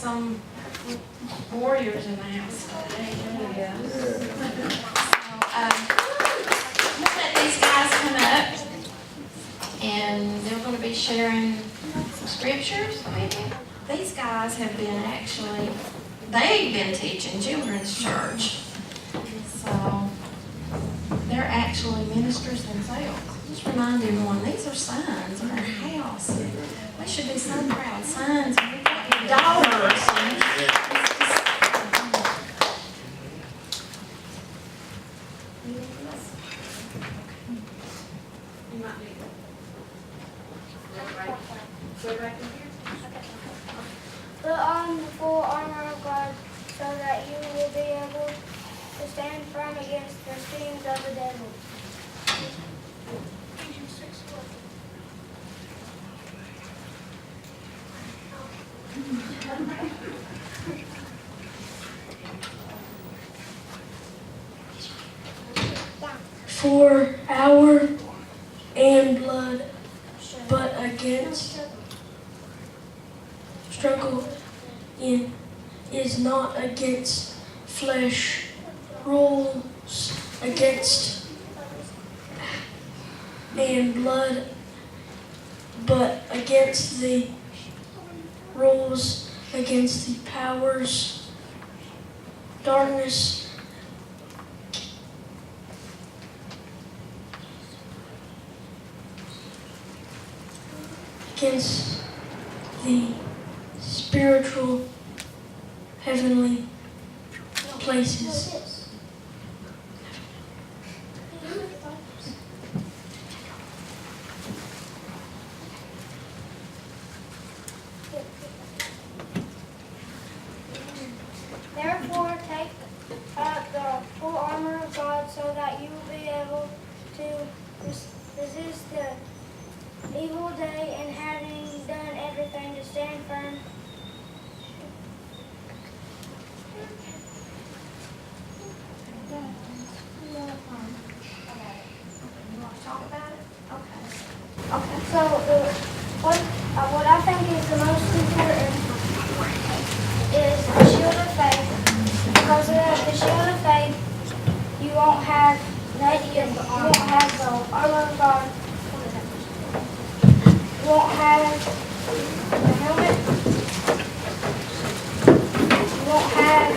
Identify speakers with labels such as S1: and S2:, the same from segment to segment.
S1: some warriors in the house today.
S2: Yeah.
S1: I'm going to let these guys come up, and they're going to be sharing some scriptures with you. These guys have been they've been teaching children's church. So they're actually ministers themselves. Just remind everyone, these are sons of our house. We should be so proud. Sons, and we've got your daughters. You might need go right in here.
S3: Put on the full armor of God so that you will be able to stand firm against the schemes of the devil.
S4: For our and blood, but against struggle in is not against flesh, rules against and blood, but against the rules, against the powers, darkness, against the spiritual heavenly places.
S3: Therefore, take up the full armor of God so that you will be able to resist the evil day, and having done everything to stand firm.
S1: You want to talk about it? Okay.
S3: So what I think is the most important is the shield of faith. Because without the shield of faith, you won't have the armor of God. You won't have the helmet. You won't have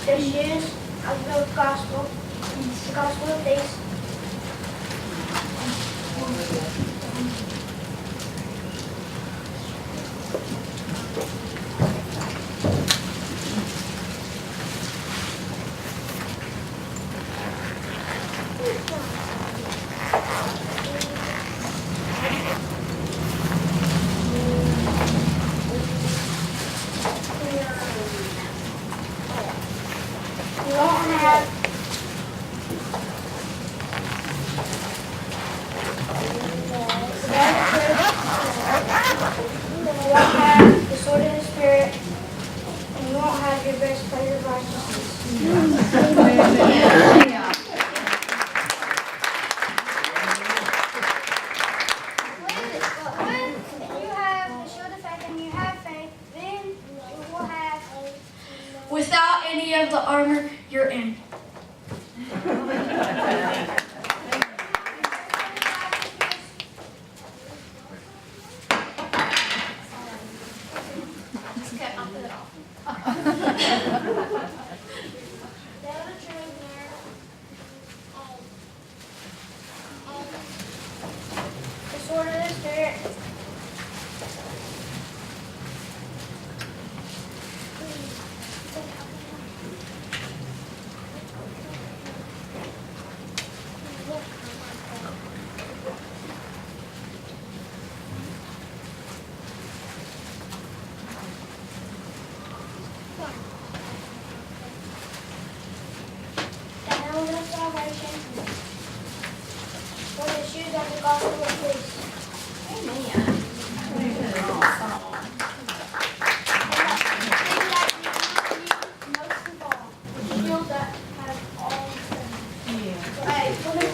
S3: the shoes of the gospel of peace. You won't have the sword of the Spirit, and you won't have your breastplate of righteousness. When you have the shield of faith and you have faith, then you will have
S4: Without any of the armor, you're in.
S1: Okay, I'll put it off.
S3: the sword of the Spirit. salvation. For the shoes of the gospel of peace.
S1: Amen. Very good. Awesome.
S3: Most of all, the shield that has all things.
S1: Yeah.
S3: Hey, come in.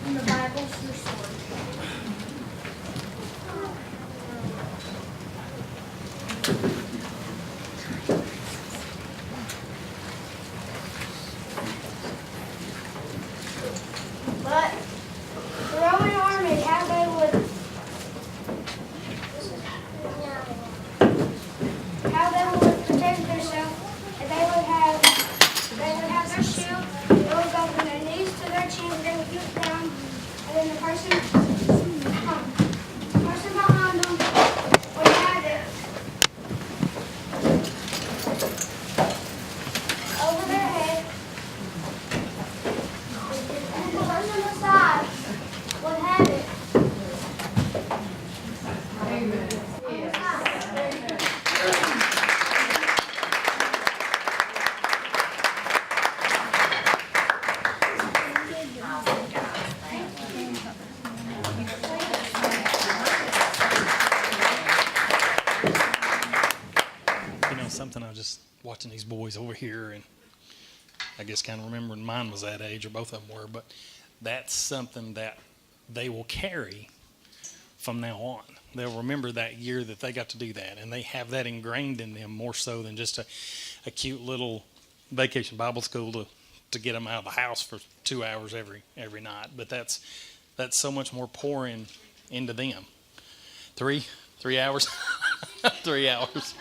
S3: And the Bible's your sword. But the Roman army, how they would protect themselves, and they would have their shield, they would go from their knees to their chins, they would get down, and then the person behind them would have it over their head, and the person beside would have it.
S2: You know, something I was just watching these boys over here, and I guess kind of remembering mine was that age, or both of them were, but that's something that they will carry from now on. They'll remember that year that they got to do that, and they have that ingrained in them more so than just a cute little vacation Bible school to get them out of the house for 2 hours every night. But that's so much more pouring into them. 3 hours? 3 hours.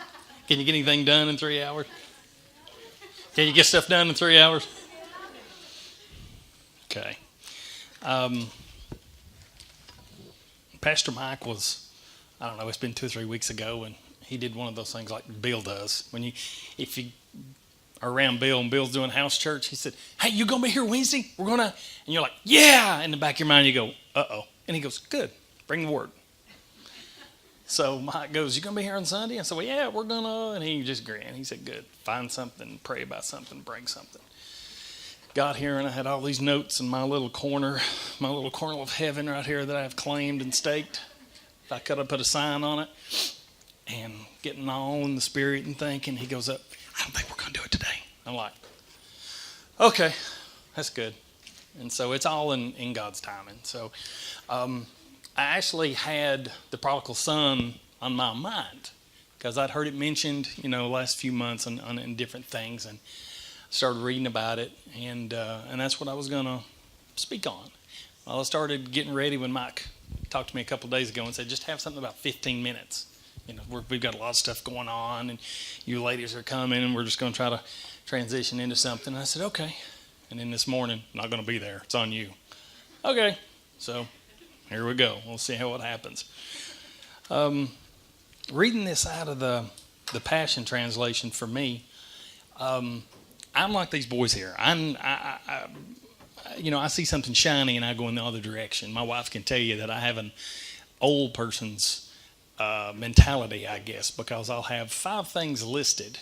S2: Can you get anything done in 3 hours? Can you get stuff done in 3 hours? Okay. Pastor Mike was, I don't know, it's been 2 or 3 weeks ago, and he did one of those things like Bill does. If you are around Bill and Bill's doing house church, he said, "Hey, you gonna be here Wednesday? We're gonna," and you're like, "Yeah." In the back of your mind, you go, "Uh-oh." And he goes, "Good, bring the word." So Mike goes, "You gonna be here on Sunday?" I said, "Well, yeah, we're gonna," and he just grinned. He said, "Good, find something, pray about something, bring something." Got here, and I had all these notes in my little corner of heaven right here that I have claimed and staked. If I could have put a sign on it, and getting all in the spirit and thinking, he goes up, "I don't think we're going to do it today." I'm like, "Okay, that's good." And so it's all in God's timing. So I actually had the prodigal son on my mind because I'd heard it mentioned, last few months on different things, and started reading about it, and that's what I was going to speak on. Well, I started getting ready when Mike talked to me a couple of days ago and said, "Just have something about 15 minutes. We've got a lot of stuff going on, and you ladies are coming, and we're just going to try to transition into something." And I said, "Okay." And then this morning, "I'm not going to be there. It's on you." Okay. So here we go. We'll see how it happens. Reading this out of the Passion Translation for me, I'm like these boys here. I see something shiny and I go in the other direction. My wife can tell you that I have an old person's mentality, I guess, because I'll have 5 things listed,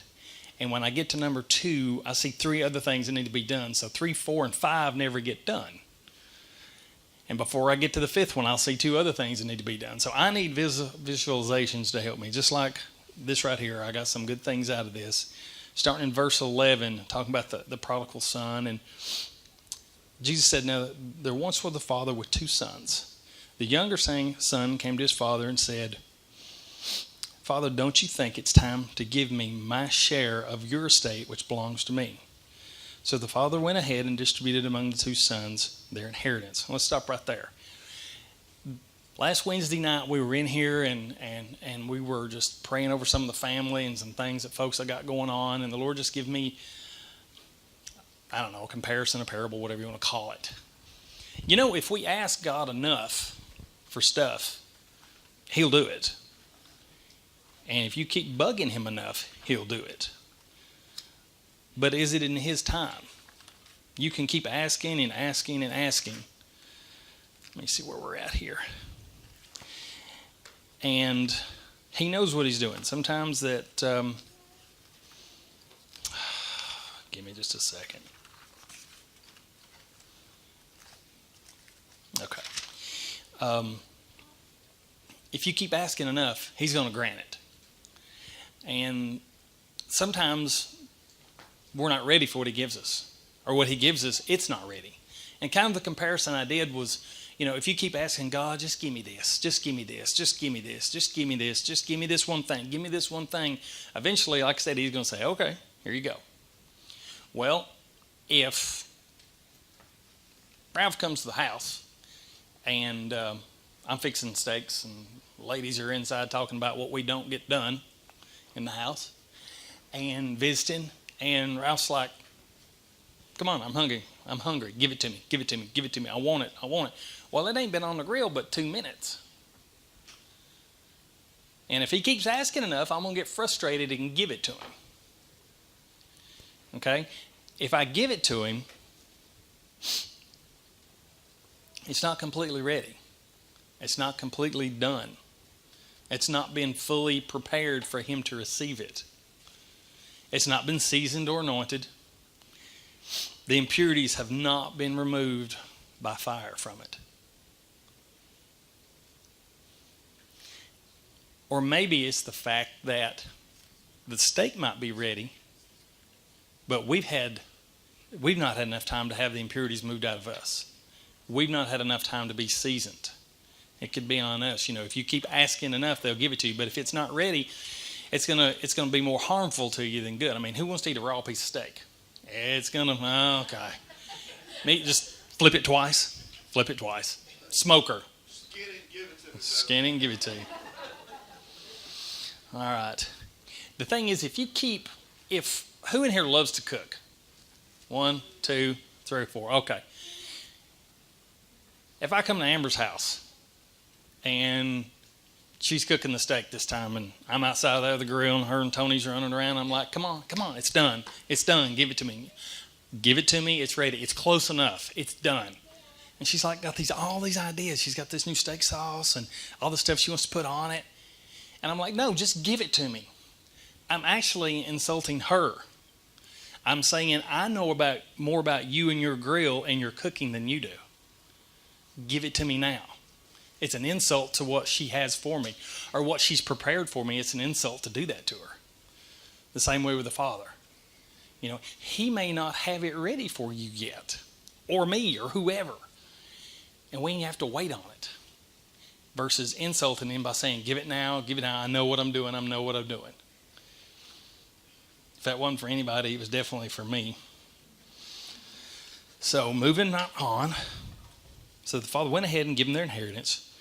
S2: and when I get to number 2, I see 3 other things that need to be done. So 3, 4, and 5 never get done. And before I get to the 5th one, I'll see 2 other things that need to be done. So I need visualizations to help me, just like this right here. I got some good things out of this. Starting in verse 11, talking about the prodigal son. And Jesus said, "Now there once was a father with 2 sons. The younger son came to his father and said, 'Father, don't you think it's time to give me my share of your estate which belongs to me?' So the father went ahead and distributed among the 2 sons their inheritance." Let's stop right there. Last Wednesday night we were in here and we were just praying over some of the family and some things that folks have got going on, and the Lord just gave me, I don't know, a comparison, a parable, whatever you want to call it. If we ask God enough for stuff, He'll do it. And if you keep bugging Him enough, He'll do it. But is it in His time? You can keep asking and asking and asking. Let me see where we're at here. And He knows what he's doing. Sometimes that, give me just a second. Okay. If you keep asking enough, he's going to grant it. And sometimes we're not ready for what he gives us. Or what he gives us, it's not ready. And kind of the comparison I did was, if you keep asking God, just give me this, just give me this, just give me this, just give me this, just give me this one thing, give me this one thing. Eventually, like I said, he's going to say, okay, here you go. Well, if Ralph comes to the house and I'm fixing steaks and ladies are inside talking about what we don't get done in the house and visiting, and Ralph's like, come on, I'm hungry, give it to me, give it to me, give it to me, I want it. Well, it ain't been on the grill but 2 minutes. And if he keeps asking enough, I'm going to get frustrated and give it to him. Okay? If I give it to him, it's not completely ready. It's not completely done. It's not been fully prepared for him to receive it. It's not been seasoned or anointed. The impurities have not been removed by fire from it. Or maybe it's the fact that the steak might be ready, but we've not had enough time to have the impurities moved out of us. We've not had enough time to be seasoned. It could be on us. If you keep asking enough, they'll give it to you. But if it's not ready, it's gonna be more harmful to you than good. I mean, who wants to eat a raw piece of steak? It's gonna, okay. Meat, just flip it twice. Flip it twice. Smoker.
S5: Skin it and give it to me.
S2: Skin it and give it to you. All right. The thing is, who in here loves to cook? 1, 2, 3, 4. Okay. If I come to Amber's house and she's cooking the steak this time and I'm outside there of the grill and her and Tony's running around, I'm like, come on, it's done. It's done. Give it to me. Give it to me. It's ready. It's close enough. It's done. And she's like got all these ideas. She's got this new steak sauce and all the stuff she wants to put on it. And I'm like, no, just give it to me. I'm actually insulting her. I'm saying I know more about you and your grill and your cooking than you do. Give it to me now. It's an insult to what she has for me or what she's prepared for me. It's an insult to do that to her. The same way with the Father. He may not have it ready for you yet, or me, or whoever. And we have to wait on it. Versus insulting him by saying, give it now, I know what I'm doing, If that wasn't for anybody, it was definitely for me. So moving on. So the father went ahead and gave them their inheritance.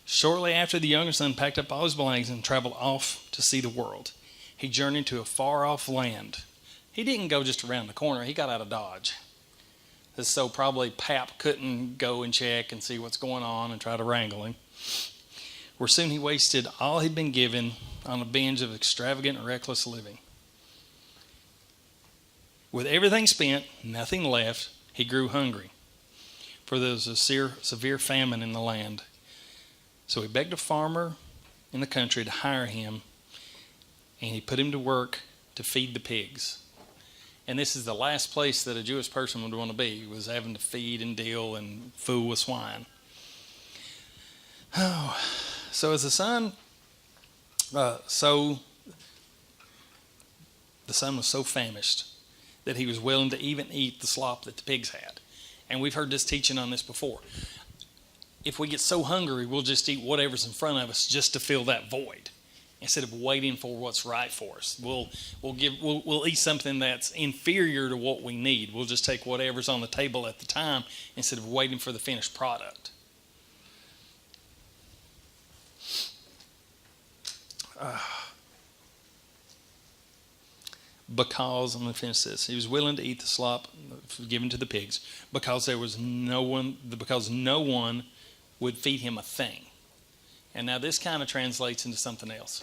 S2: Shortly after, the younger son packed up all his belongings and traveled off to see the world. He journeyed to a far-off land. He didn't go just around the corner. He got out of Dodge. So probably Pap couldn't go and check and see what's going on and try to wrangle him. Where soon he wasted all he'd been given on a binge of extravagant and reckless living. With everything spent, nothing left, he grew hungry, for there was a severe famine in the land. So he begged a farmer in the country to hire him, and he put him to work to feed the pigs. And this is the last place that a Jewish person would want to be, was having to feed and deal and fool with swine. Oh, so as the son was so famished that he was willing to even eat the slop that the pigs had. And we've heard this teaching on this before. If we get so hungry, we'll just eat whatever's in front of us just to fill that void, instead of waiting for what's right for us. We'll eat something that's inferior to what we need. We'll just take whatever's on the table at the time instead of waiting for the finished product. Because, I'm going to finish this, he was willing to eat the slop given to the pigs because no one would feed him a thing. And now this kind of translates into something else.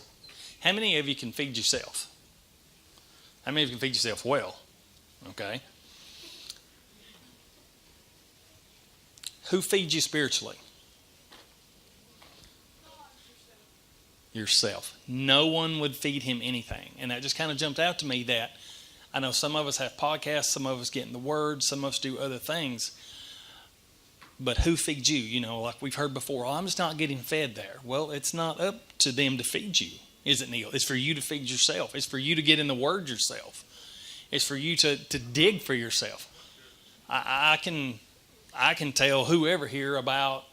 S2: How many of you can feed yourself? How many of you can feed yourself well? Okay. Who feeds you spiritually? yourself. No one would feed him anything. And that just kind of jumped out to me that I know some of us have podcasts, some of us get in the Word, some of us do other things. But who feeds you? You know, like we've heard before, I'm just not getting fed there. Well, it's not up to them to feed you, is it, Neil? It's for you to feed yourself. It's for you to get in the Word yourself. It's for you to dig for yourself. I can tell whoever here about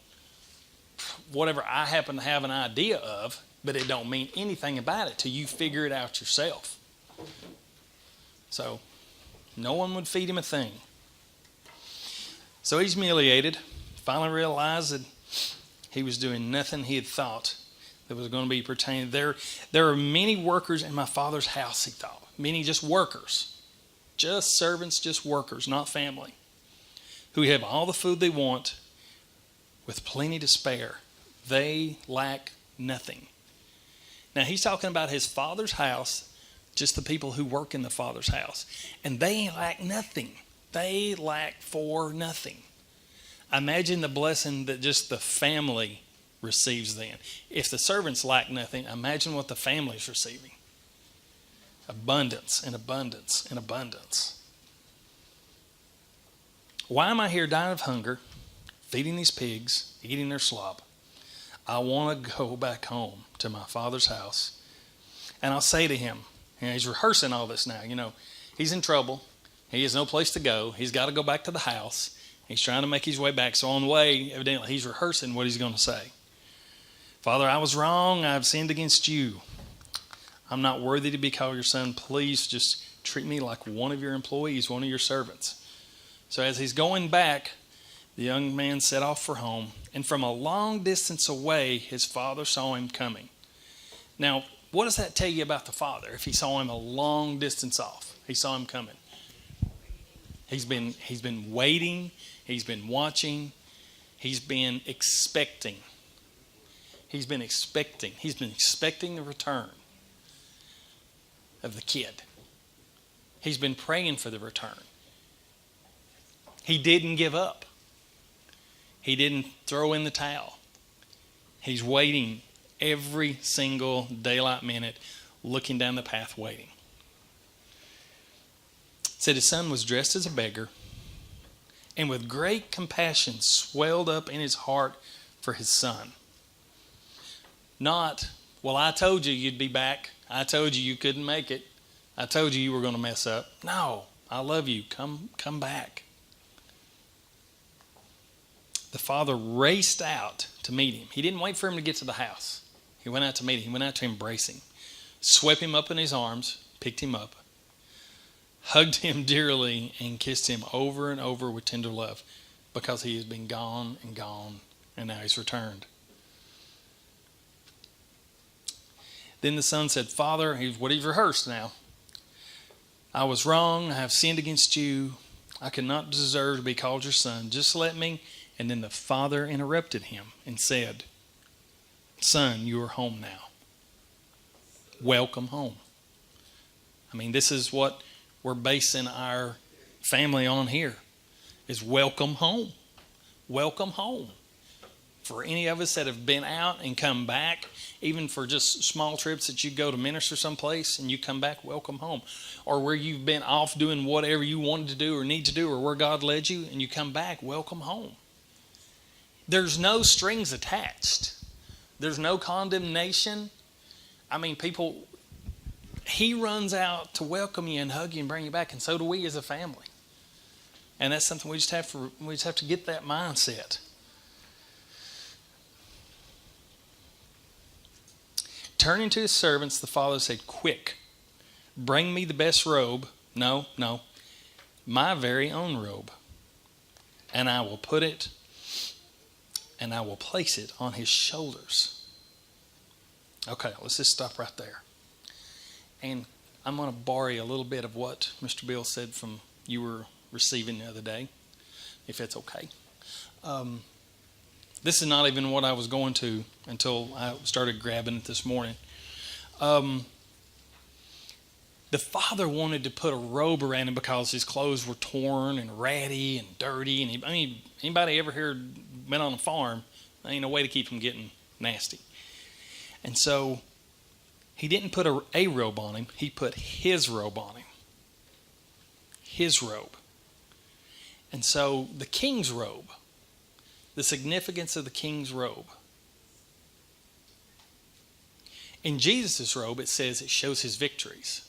S2: whatever I happen to have an idea of, but it don't mean anything about it till you figure it out yourself. So, no one would feed him a thing. So he's humiliated, finally realized that he was doing nothing he had thought that was going to be pertaining. There are many workers in my Father's house, he thought. Many just workers. Just servants, just workers, not family. Who have all the food they want with plenty to spare. They lack nothing. Now he's talking about his Father's house, just the people who work in the Father's house. And they lack nothing. They lack for nothing. Imagine the blessing that just the family receives then. If the servants lack nothing, imagine what the family's receiving. Abundance and abundance and abundance. Why am I here dying of hunger, feeding these pigs, eating their slop? I want to go back home to my Father's house. And I'll say to him, and he's rehearsing all this now, you know, he's in trouble. He has no place to go. He's got to go back to the house. He's trying to make his way back. So on the way, evidently, he's rehearsing what he's going to say. Father, I was wrong. I've sinned against you. I'm not worthy to be called your son. Please just treat me like one of your employees, one of your servants. So as he's going back, the young man set off for home. And from a long distance away, his father saw him coming. Now, what does that tell you about the father? If he saw him a long distance off, he saw him coming. He's been waiting. He's been watching. He's been expecting. He's been expecting. He's been expecting the return of the kid. He's been praying for the return. He didn't give up. He didn't throw in the towel. He's waiting every single daylight minute, looking down the path, waiting. It said his son was dressed as a beggar, and with great compassion swelled up in his heart for his son. Not, well, I told you you'd be back. I told you you couldn't make it. I told you were going to mess up. No, I love you. Come back. The father raced out to meet him. He didn't wait for him to get to the house. He went out to meet him. He went out to embrace him, swept him up in his arms, picked him up, hugged him dearly, and kissed him over and over with tender love because he has been gone, and now he's returned. Then the son said, Father, what he's rehearsed now. I was wrong. I have sinned against you. I cannot deserve to be called your son. Just let me. And then the father interrupted him and said, Son, you are home now. Welcome home. I mean, this is what we're basing our family on here, is welcome home. Welcome home. For any of us that have been out and come back, even for just small trips that you go to minister someplace and you come back, welcome home. Or where you've been off doing whatever you wanted to do or need to do, or where God led you, and you come back, welcome home. There's no strings attached. There's no condemnation. I mean, he runs out to welcome you and hug you and bring you back, and so do we as a family. And that's something we just have to get that mindset. Turning to his servants, the father said, Quick, bring me the best robe. No, my very own robe. And I will put it, and I will place it on his shoulders. Okay, let's just stop right there. And I'm going to borrow you a little bit of what Mr. Bill said from you were receiving the other day, if it's okay. This is not even what I was going to until I started grabbing it this morning. The father wanted to put a robe around him because his clothes were torn and ratty and dirty. And anybody ever here been on a farm? There ain't no way to keep him getting nasty. And so He didn't put a robe on him. He put his robe on him. His robe. And so the king's robe, the significance of the king's robe. In Jesus' robe, it says it shows his victories.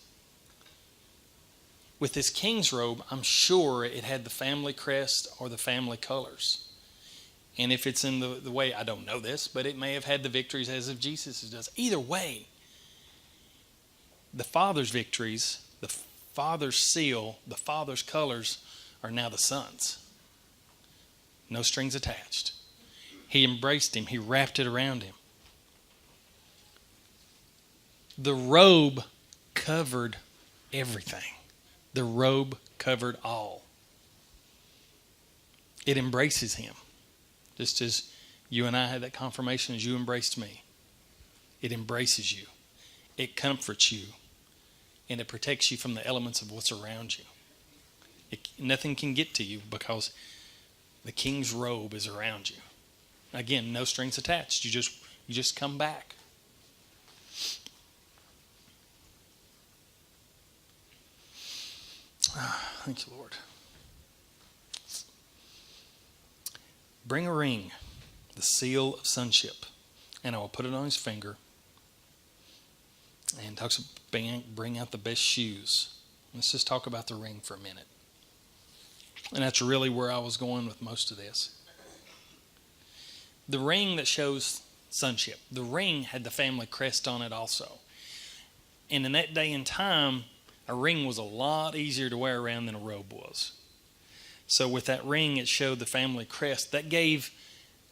S2: With this king's robe, I'm sure it had the family crest or the family colors. And if it's in the way, I don't know this, but it may have had the victories as of Jesus does. Either way, the Father's victories, the Father's seal, the Father's colors are now the Son's. No strings attached. He embraced him. He wrapped it around him. The robe covered everything. The robe covered all. It embraces him. Just as you and I had that confirmation as you embraced me. It embraces you. It comforts you. And it protects you from the elements of what's around you. Nothing can get to you because the king's robe is around you. Again, no strings attached. You just come back. Thank you, Lord. Bring a ring, the seal of sonship, and I will put it on his finger. And talks about bring out the best shoes. Let's just talk about the ring for a minute. And that's really where I was going with most of this. The ring that shows sonship. The ring had the family crest on it also. And in that day and time, a ring was a lot easier to wear around than a robe was. So with that ring, it showed the family crest. That gave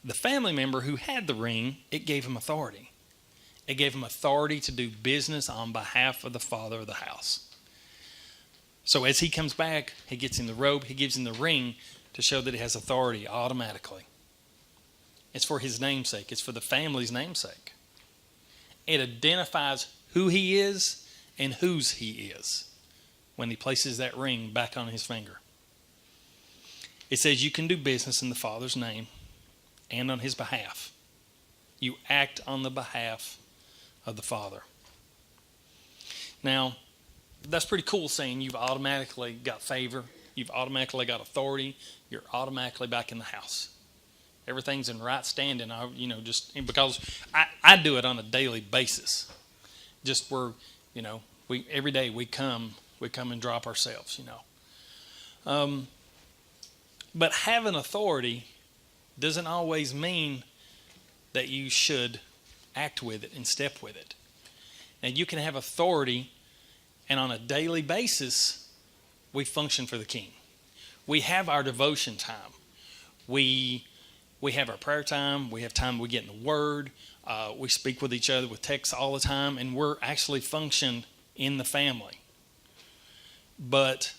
S2: the family member who had the ring, it gave him authority. It gave him authority to do business on behalf of the father of the house. So as he comes back, he gets him the robe, he gives him the ring to show that he has authority automatically. It's for his namesake. It's for the family's namesake. It identifies who he is and whose he is when he places that ring back on his finger. It says you can do business in the Father's name and on his behalf. You act on the behalf of the Father. Now, that's pretty cool saying you've automatically got favor. You've automatically got authority. You're automatically back in the house. Everything's in right standing. Just because I do it on a daily basis. Just where, every day we come and drop ourselves, But having authority doesn't always mean that you should act with it and step with it. Now, you can have authority, and on a daily basis, we function for the King. We have our devotion time. We have our prayer time. We have time we get in the Word. We speak with each other with texts all the time, and we're actually function in the family. But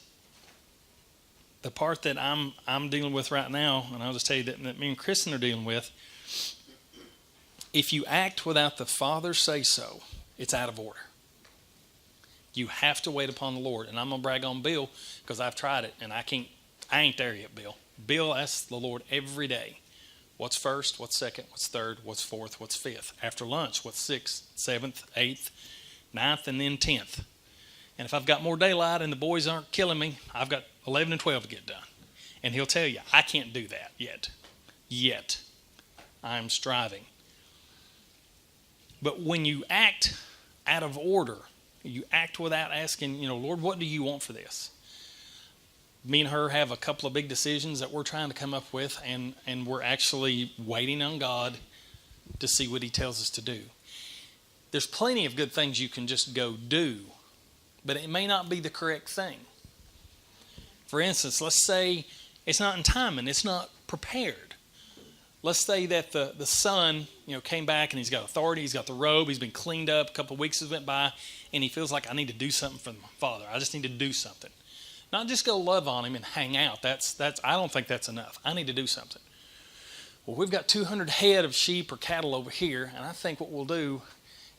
S2: the part that I'm dealing with right now, and I'll just tell you that me and Kristen are dealing with, if you act without the Father's say-so, it's out of order. You have to wait upon the Lord. And I'm going to brag on Bill because I've tried it, and I ain't there yet, Bill. Bill asks the Lord every day, what's first, what's second, what's third, what's fourth, what's fifth. After lunch, what's sixth, seventh, eighth, ninth, and then 10th. And if I've got more daylight and the boys aren't killing me, I've got 11 and 12 to get done. And he'll tell you, I can't do that yet. Yet. I'm striving. But when you act out of order, you act without asking, Lord, what do you want for this? Me and her have a couple of big decisions that we're trying to come up with, and we're actually waiting on God to see what he tells us to do. There's plenty of good things you can just go do, but it may not be the correct thing. For instance, let's say it's not in time and it's not prepared. Let's say that the son, came back and he's got authority, he's got the robe, he's been cleaned up, a couple of weeks has went by, and he feels like I need to do something for my father. I just need to do something. Not just go love on him and hang out. That's I don't think that's enough. I need to do something. Well, we've got 200 head of sheep or cattle over here, and I think what we'll do,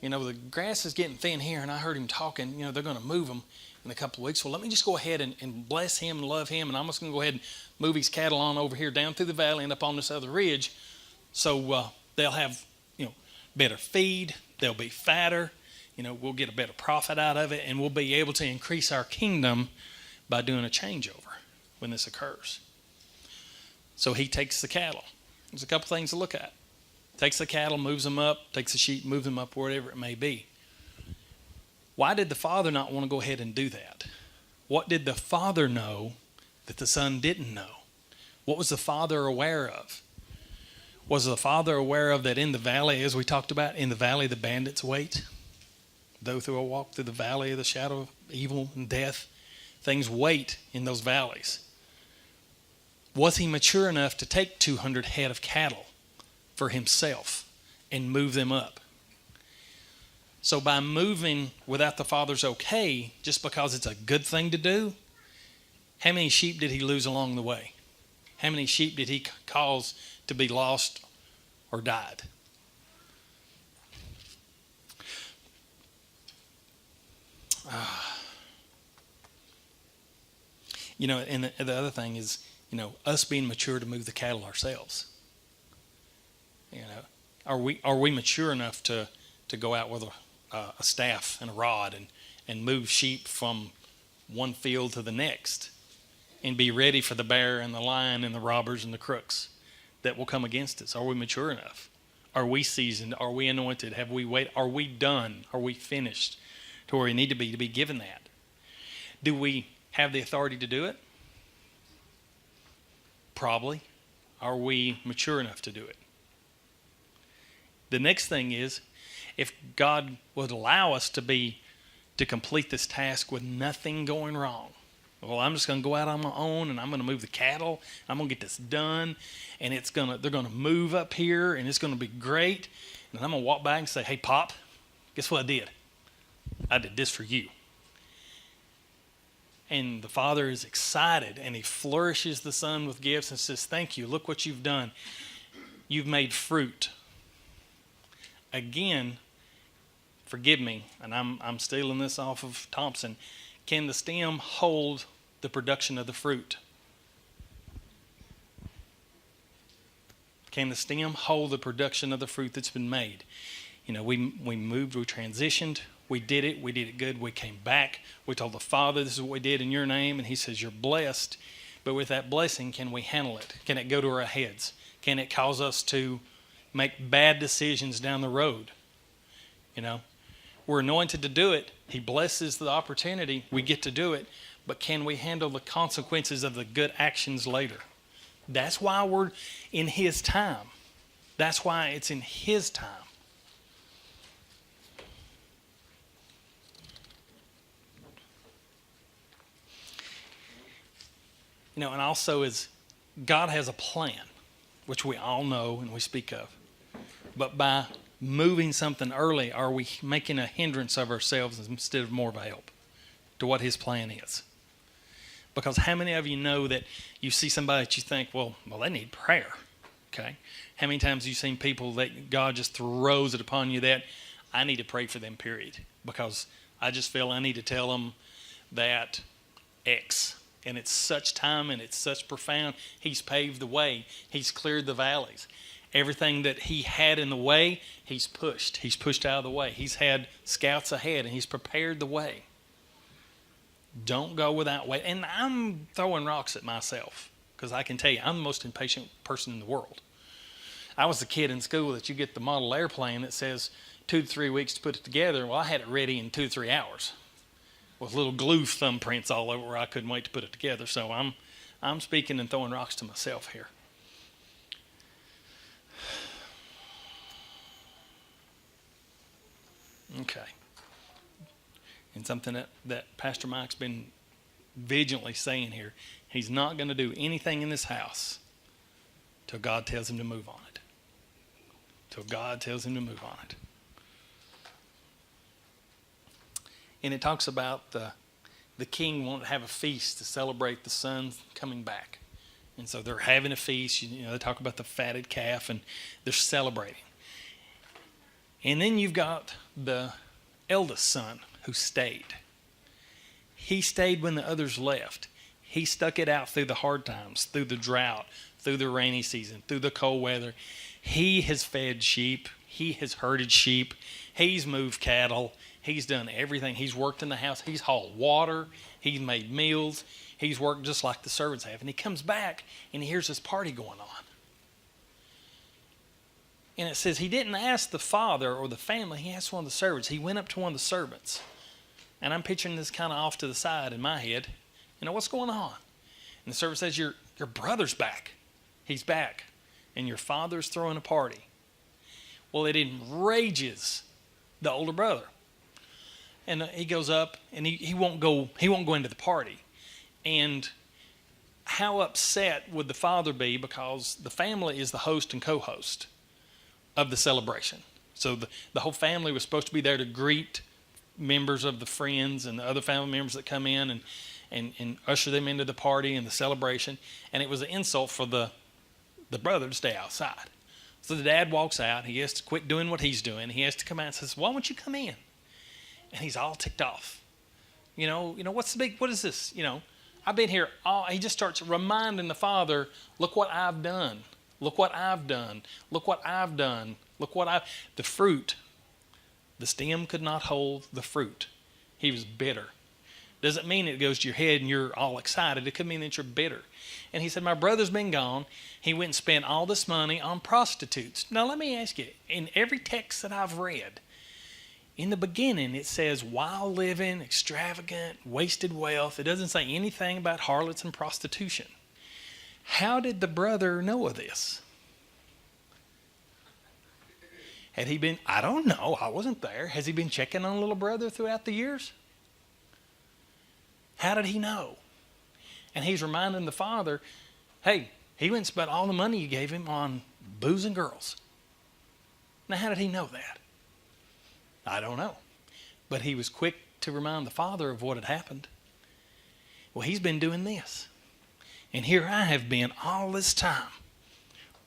S2: the grass is getting thin here, and I heard him talking, they're going to move them in a couple of weeks. Well, let me just go ahead and bless him and love him, and I'm just going to go ahead and move his cattle on over here down through the valley and up on this other ridge, so they'll have better feed, they'll be fatter, we'll get a better profit out of it, and we'll be able to increase our kingdom by doing a changeover when this occurs. So he takes the cattle. There's a couple things to look at. Takes the cattle, moves them up, takes the sheep, moves them up, wherever it may be. Why did the father not want to go ahead and do that? What did the father know that the son didn't know? What was the father aware of? Was the father aware of that in the valley, as we talked about, in the valley the bandits wait? Though through a walk through the valley of the shadow of evil and death, things wait in those valleys. Was he mature enough to take 200 head of cattle for himself and move them up? So by moving without the father's okay, just because it's a good thing to do, how many sheep did he lose along the way? How many sheep did he cause to be lost or died? And the other thing is, us being mature to move the cattle ourselves. Are we mature enough to go out with a staff and a rod and move sheep from one field to the next and be ready for the bear and the lion and the robbers and the crooks that will come against us? Are we mature enough? Are we seasoned? Are we anointed? Have we waited? Are we done? Are we finished to where we need to be given that? Do we have the authority to do it? Probably. Are we mature enough to do it? The next thing is, if God would allow us to complete this task with nothing going wrong, well, I'm just going to go out on my own and I'm going to move the cattle. I'm going to get this done, and they're going to move up here, and it's going to be great. And I'm going to walk back and say, "Hey, Pop, guess what I did? I did this for you." And the father is excited, and he flourishes the son with gifts and says, "Thank you. Look what you've done. You've made fruit." Again, forgive me, and I'm stealing this off of Thompson. Can the stem hold the production of the fruit? Can the stem hold the production of the fruit that's been made? We moved, we transitioned, we did it good, we came back, we told the Father, "This is what we did in your name," and he says, "You're blessed." But with that blessing, can we handle it? Can it go to our heads? Can it cause us to make bad decisions down the road? We're anointed to do it. He blesses the opportunity. We get to do it. But can we handle the consequences of the good actions later? That's why we're in his time. That's why it's in his time. And also is God has a plan, which we all know and we speak of. But by moving something early, are we making a hindrance of ourselves instead of more of a help to what his plan is? Because how many of you know that you see somebody that you think, well, they need prayer, okay? How many times have you seen people that God just throws it upon you that I need to pray for them, period, because I just feel I need to tell them that X. And it's such time and it's such profound. He's paved the way. He's cleared the valleys. Everything that he had in the way, he's pushed. He's pushed out of the way. He's had scouts ahead, and he's prepared the way. Don't go without waiting. And I'm throwing rocks at myself, because I can tell you, I'm the most impatient person in the world. I was the kid in school that you get the model airplane that says 2 to 3 weeks to put it together. Well, I had it ready in 2 to 3 hours with little glue thumbprints all over where I couldn't wait to put it together. So I'm speaking and throwing rocks to myself here. Okay. And something that Pastor Mike's been vigilantly saying here, he's not going to do anything in this house till God tells him to move on it. Till God tells him to move on it. And it talks about the king wanted to have a feast to celebrate the son coming back. And so they're having a feast. They talk about the fatted calf, and they're celebrating. And then you've got the eldest son who stayed. He stayed when the others left. He stuck it out through the hard times, through the drought, through the rainy season, through the cold weather. He has fed sheep. He has herded sheep. He's moved cattle. He's done everything. He's worked in the house. He's hauled water. He's made meals. He's worked just like the servants have. And he comes back and he hears this party going on. And it says he didn't ask the father or the family. He asked one of the servants. He went up to one of the servants. And I'm picturing this kind of off to the side in my head. You know, what's going on? And the servant says, your brother's back. He's back. And your father's throwing a party. Well, it enrages the older brother. And he goes up and he won't go into the party. And how upset would the father be, because the family is the host and co-host of the celebration. So the whole family was supposed to be there to greet members of the friends and the other family members that come in and usher them into the party and the celebration. And it was an insult for the brother to stay outside. So the dad walks out. He has to quit doing what he's doing. He has to come out and says, "Why won't you come in?" And he's all ticked off. You know, what is this? You know, I've been here. He just starts reminding the father, "Look what I've done. Look what I've done. Look what I've done. The fruit, the stem could not hold the fruit." He was bitter. Doesn't mean it goes to your head and you're all excited. It could mean that you're bitter. And he said, "My brother's been gone. He went and spent all this money on prostitutes." Now let me ask you, in every text that I've read, in the beginning it says wild living, extravagant, wasted wealth. It doesn't say anything about harlots and prostitution. How did the brother know of this? Had he been, I don't know, I wasn't there. Has he been checking on little brother throughout the years? How did he know? And he's reminding the father, hey, he went and spent all the money you gave him on booze and girls. Now, how did he know that? I don't know. But he was quick to remind the father of what had happened. Well, he's been doing this. And here I have been all this time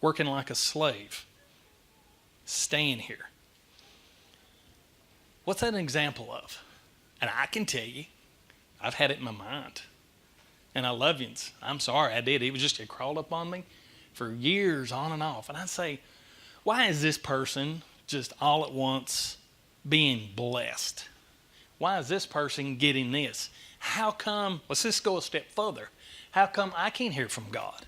S2: working like a slave, staying here. What's that an example of? And I can tell you, I've had it in my mind. And I love you. I'm sorry, I did. It crawled up on me for years on and off. And I'd say, why is this person just all at once being blessed? Why is this person getting this? How come, let's just go a step further. How come I can't hear from God?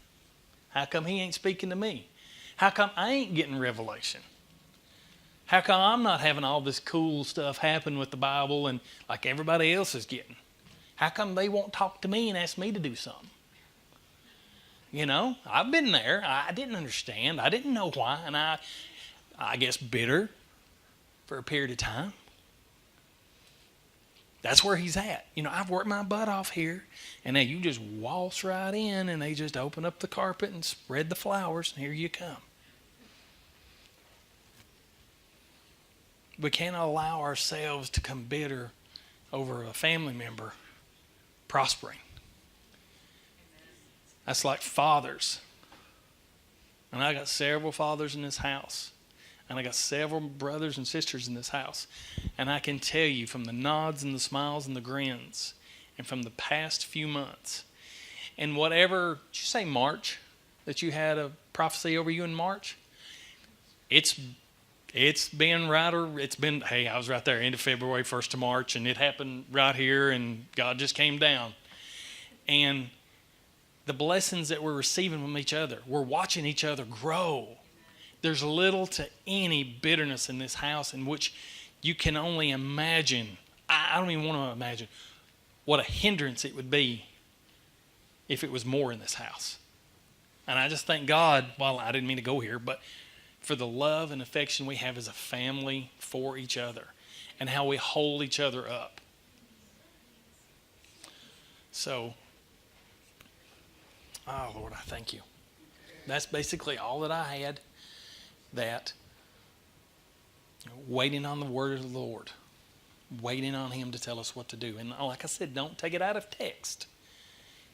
S2: How come he ain't speaking to me? How come I ain't getting revelation? How come I'm not having all this cool stuff happen with the Bible and like everybody else is getting? How come they won't talk to me and ask me to do something? You know, I've been there. I didn't understand. I didn't know why. And I guess bitter for a period of time. That's where he's at. You know, I've worked my butt off here. And now you just waltz right in and they just open up the carpet and spread the flowers and here you come. We can't allow ourselves to come bitter over a family member prospering. That's like fathers. And I got several fathers in this house. And I got several brothers and sisters in this house. And I can tell you from the nods and the smiles and the grins and from the past few months and whatever, did you say March? That you had a prophecy over you in March? It's been right, or it's been, hey, I was right there, end of February, 1st of March, and it happened right here, and God just came down. And the blessings that we're receiving from each other, we're watching each other grow. There's little to any bitterness in this house in which you can only imagine. I don't even want to imagine what a hindrance it would be if it was more in this house. And I just thank God, well, I didn't mean to go here, but for the love and affection we have as a family for each other and how we hold each other up. So, oh Lord, I thank you. That's basically all that I had. That waiting on the word of the Lord, waiting on him to tell us what to do. And like I said, don't take it out of text.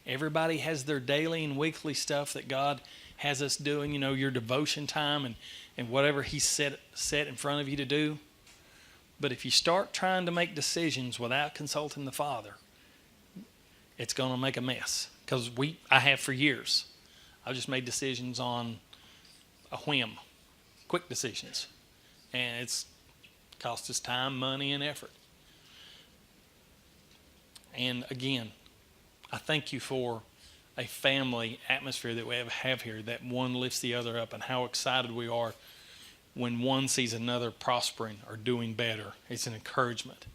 S2: Everybody has their daily and weekly stuff that God has us doing, you know, your devotion time and whatever he set in front of you to do. But if you start trying to make decisions without consulting the Father, it's going to make a mess. Because I have for years. I've just made decisions on a whim. Quick decisions. And it's cost us time, money, and effort. And again, I thank you for a family atmosphere that we have here, that one lifts the other up, and how excited we are when one sees another prospering or doing better. It's an encouragement.